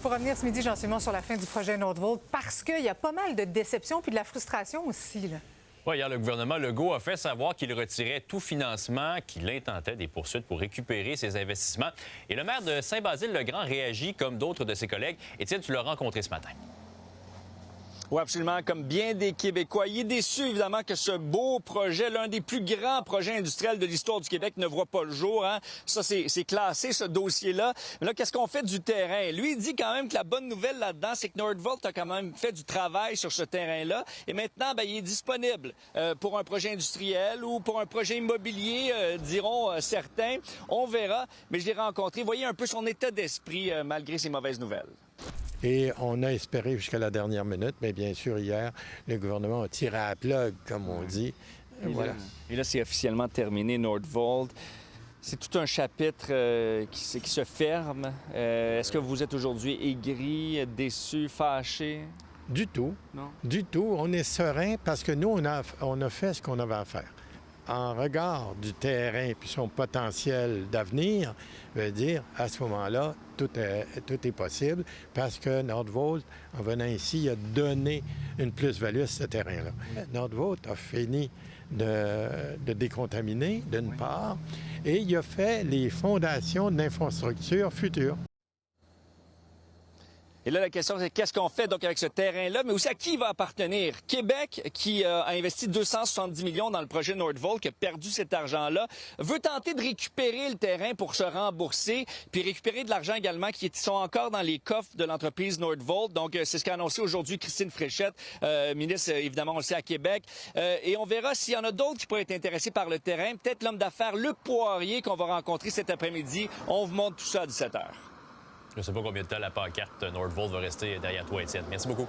Pour revenir ce midi, Jean-Simon, sur la fin du projet Nordvolt, parce qu'il y a pas mal de déception puis de la frustration aussi, là. Oui, hier, le gouvernement Legault a fait savoir qu'il retirait tout financement, qu'il intentait des poursuites pour récupérer ses investissements. Et le maire de Saint-Basile-le-Grand réagit comme d'autres de ses collègues. Étienne, tu l'as rencontré ce matin. Oui, absolument. Comme bien des Québécois. Il est déçu, évidemment, que ce beau projet, l'un des plus grands projets industriels de l'histoire du Québec, ne voit pas le jour. Hein? Ça, c'est classé, ce dossier-là. Mais là, qu'est-ce qu'on fait du terrain? Lui, il dit quand même que la bonne nouvelle là-dedans, c'est que Nordvolt a quand même fait du travail sur ce terrain-là. Et maintenant, il est disponible pour un projet industriel ou pour un projet immobilier, diront certains. On verra. Mais je l'ai rencontré. Vous voyez un peu son état d'esprit malgré ces mauvaises nouvelles. Et on a espéré jusqu'à la dernière minute, mais bien sûr, hier, le gouvernement a tiré à la plug, comme on dit. Voilà. Et là, c'est officiellement terminé, Nordvolt. C'est tout un chapitre qui se ferme. Est-ce que vous êtes aujourd'hui aigri, déçu, fâché? Du tout. Non? Du tout. On est serein parce que nous, on a fait ce qu'on avait à faire. En regard du terrain puis son potentiel d'avenir, veut dire, à ce moment-là, tout est possible parce que Nordvolt, en venant ici, il a donné une plus-value à ce terrain-là. Nordvolt a fini de décontaminer, d'une part, et il a fait les fondations de l'infrastructure future. Et là, la question, c'est qu'est-ce qu'on fait donc avec ce terrain-là, mais aussi à qui il va appartenir? Québec, qui a investi 270 millions dans le projet Nordvolt, qui a perdu cet argent-là, veut tenter de récupérer le terrain pour se rembourser, puis récupérer de l'argent également qui sont encore dans les coffres de l'entreprise Nordvolt. Donc, c'est ce qu'a annoncé aujourd'hui Christine Fréchette, ministre, évidemment, aussi à Québec. Et on verra s'il y en a d'autres qui pourraient être intéressés par le terrain. Peut-être l'homme d'affaires Luc Poirier qu'on va rencontrer cet après-midi. On vous montre tout ça à 17h. Je ne sais pas combien de temps la pancarte Nordvolt va rester derrière toi, Étienne. Merci beaucoup.